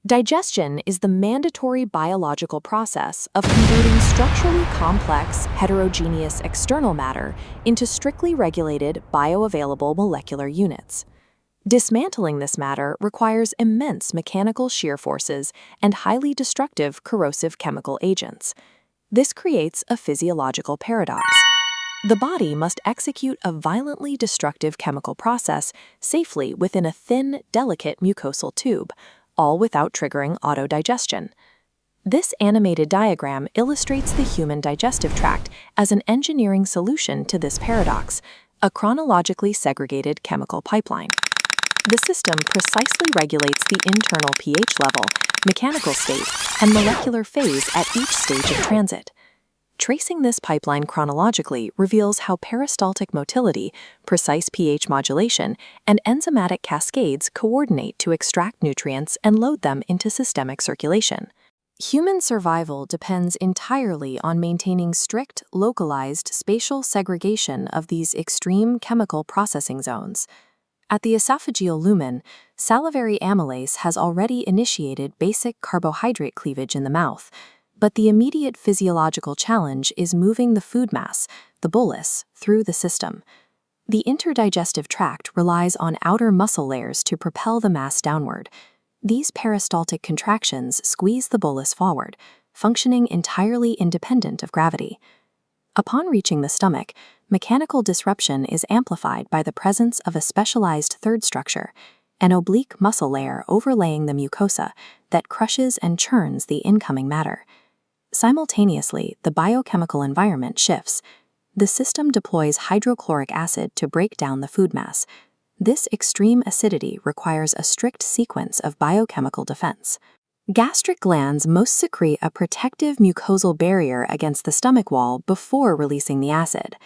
Digestion is the mandatory biological process of converting structurally complex, heterogeneous external matter into strictly regulated, bioavailable molecular units. Dismantling this matter requires immense mechanical shear forces and highly destructive corrosive chemical agents. This creates a physiological paradox. The body must execute a violently destructive chemical process safely within a thin, delicate mucosal tube, all without triggering autodigestion. This animated diagram illustrates the human digestive tract as an engineering solution to this paradox, a chronologically segregated chemical pipeline. The system precisely regulates the internal pH level, mechanical state, and molecular phase at each stage of transit. Tracing this pipeline chronologically reveals how peristaltic motility, precise pH modulation, and enzymatic cascades coordinate to extract nutrients and load them into systemic circulation. Human survival depends entirely on maintaining strict, localized spatial segregation of these extreme chemical processing zones. At the esophageal lumen, salivary amylase has already initiated basic carbohydrate cleavage in the mouth, but the immediate physiological challenge is moving the food mass, the bolus, through the system. The interdigestive tract relies on outer muscle layers to propel the mass downward. These peristaltic contractions squeeze the bolus forward, functioning entirely independent of gravity. Upon reaching the stomach, mechanical disruption is amplified by the presence of a specialized third structure, an oblique muscle layer overlaying the mucosa that crushes and churns the incoming matter. Simultaneously, the biochemical environment shifts. The system deploys hydrochloric acid to break down the food mass. This extreme acidity requires a strict sequence of biochemical defense. Gastric glands most secrete a protective mucosal barrier against the stomach wall before releasing the acid.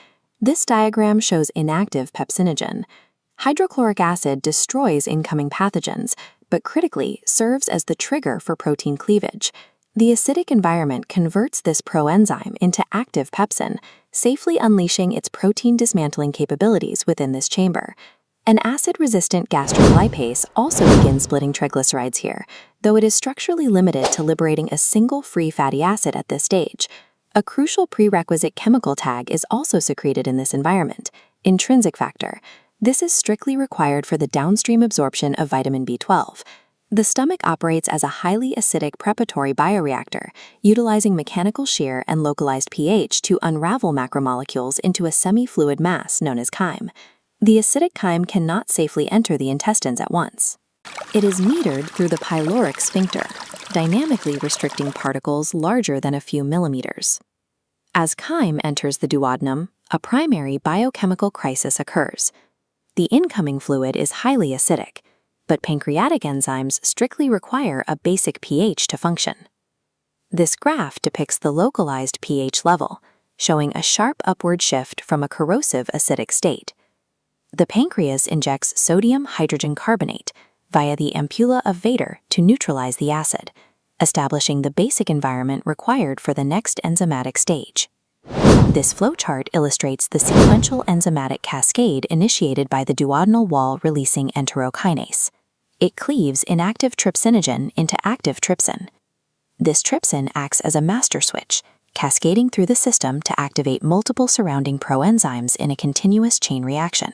This diagram shows inactive pepsinogen. Hydrochloric acid destroys incoming pathogens, but critically serves as the trigger for protein cleavage. The acidic environment converts this proenzyme into active pepsin, safely unleashing its protein dismantling capabilities within this chamber. An acid-resistant gastrolipase also begins splitting triglycerides here, though it is structurally limited to liberating a single free fatty acid at this stage. A crucial prerequisite chemical tag is also secreted in this environment, intrinsic factor. This is strictly required for the downstream absorption of vitamin B12. The stomach operates as a highly acidic preparatory bioreactor, utilizing mechanical shear and localized pH to unravel macromolecules into a semi-fluid mass known as chyme. The acidic chyme cannot safely enter the intestines at once. It is metered through the pyloric sphincter, dynamically restricting particles larger than a few millimeters. As chyme enters the duodenum, a primary biochemical crisis occurs. The incoming fluid is highly acidic, but pancreatic enzymes strictly require a basic pH to function. This graph depicts the localized pH level, showing a sharp upward shift from a corrosive acidic state. The pancreas injects sodium hydrogen carbonate via the ampulla of Vater to neutralize the acid, establishing the basic environment required for the next enzymatic stage. This flowchart illustrates the sequential enzymatic cascade initiated by the duodenal wall releasing enterokinase. It cleaves inactive trypsinogen into active trypsin. This trypsin acts as a master switch, cascading through the system to activate multiple surrounding proenzymes in a continuous chain reaction.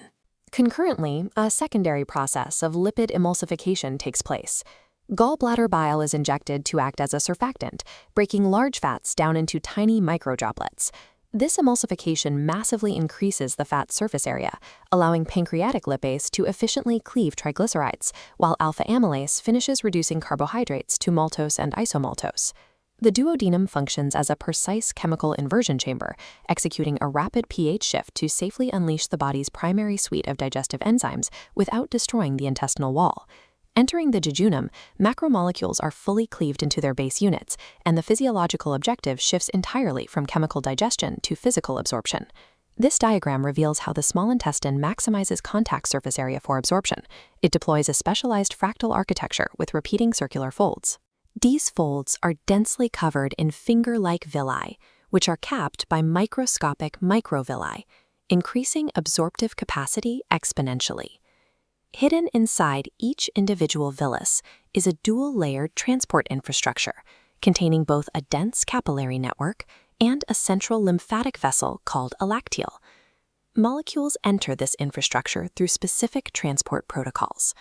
Concurrently, a secondary process of lipid emulsification takes place. Gallbladder bile is injected to act as a surfactant, breaking large fats down into tiny microdroplets. This emulsification massively increases the fat surface area, allowing pancreatic lipase to efficiently cleave triglycerides, while alpha amylase finishes reducing carbohydrates to maltose and isomaltose. The duodenum functions as a precise chemical inversion chamber, executing a rapid pH shift to safely unleash the body's primary suite of digestive enzymes without destroying the intestinal wall. Entering the jejunum, macromolecules are fully cleaved into their base units, and the physiological objective shifts entirely from chemical digestion to physical absorption. This diagram reveals how the small intestine maximizes contact surface area for absorption. It deploys a specialized fractal architecture with repeating circular folds. These folds are densely covered in finger-like villi, which are capped by microscopic microvilli, increasing absorptive capacity exponentially. Hidden inside each individual villus is a dual-layered transport infrastructure containing both a dense capillary network and a central lymphatic vessel called a lacteal. Molecules enter this infrastructure through specific transport protocols.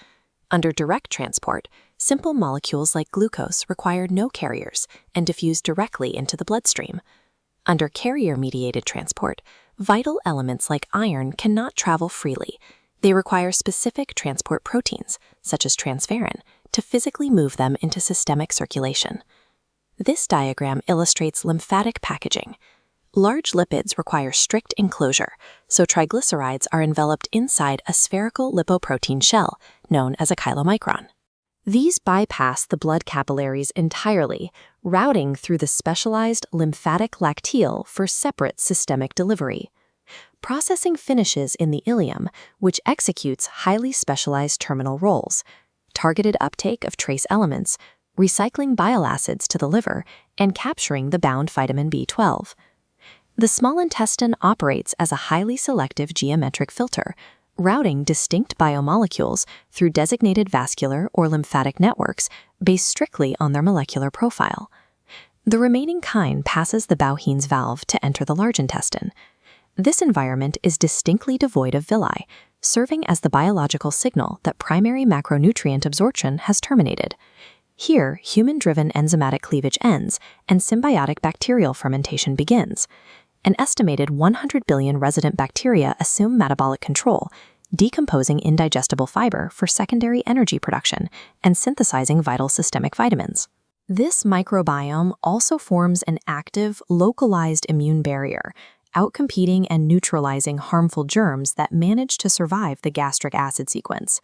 Under direct transport, simple molecules like glucose require no carriers and diffuse directly into the bloodstream. Under carrier-mediated transport, vital elements like iron cannot travel freely. They require specific transport proteins, such as transferrin, to physically move them into systemic circulation. This diagram illustrates lymphatic packaging. Large lipids require strict enclosure, so triglycerides are enveloped inside a spherical lipoprotein shell, known as a chylomicron. These bypass the blood capillaries entirely, routing through the specialized lymphatic lacteal for separate systemic delivery. Processing finishes in the ileum, which executes highly specialized terminal roles, targeted uptake of trace elements, recycling bile acids to the liver, and capturing the bound vitamin B12. The small intestine operates as a highly selective geometric filter, routing distinct biomolecules through designated vascular or lymphatic networks based strictly on their molecular profile. The remaining chyme passes the Bowheen's valve to enter the large intestine. This environment is distinctly devoid of villi, serving as the biological signal that primary macronutrient absorption has terminated. Here, human-driven enzymatic cleavage ends and symbiotic bacterial fermentation begins. An estimated 100 billion resident bacteria assume metabolic control, decomposing indigestible fiber for secondary energy production and synthesizing vital systemic vitamins. This microbiome also forms an active, localized immune barrier, outcompeting and neutralizing harmful germs that manage to survive the gastric acid sequence.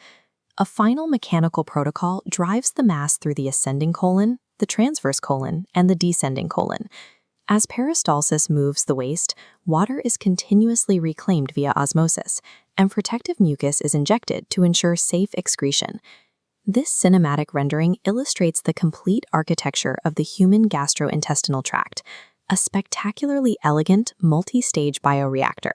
A final mechanical protocol drives the mass through the ascending colon, the transverse colon, and the descending colon. As peristalsis moves the waste, water is continuously reclaimed via osmosis, and protective mucus is injected to ensure safe excretion. This cinematic rendering illustrates the complete architecture of the human gastrointestinal tract, a spectacularly elegant, multi-stage bioreactor.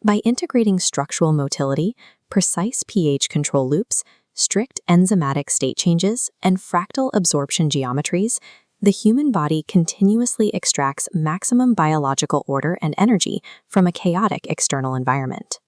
By integrating structural motility, precise pH control loops, strict enzymatic state changes, and fractal absorption geometries, the human body continuously extracts maximum biological order and energy from a chaotic external environment.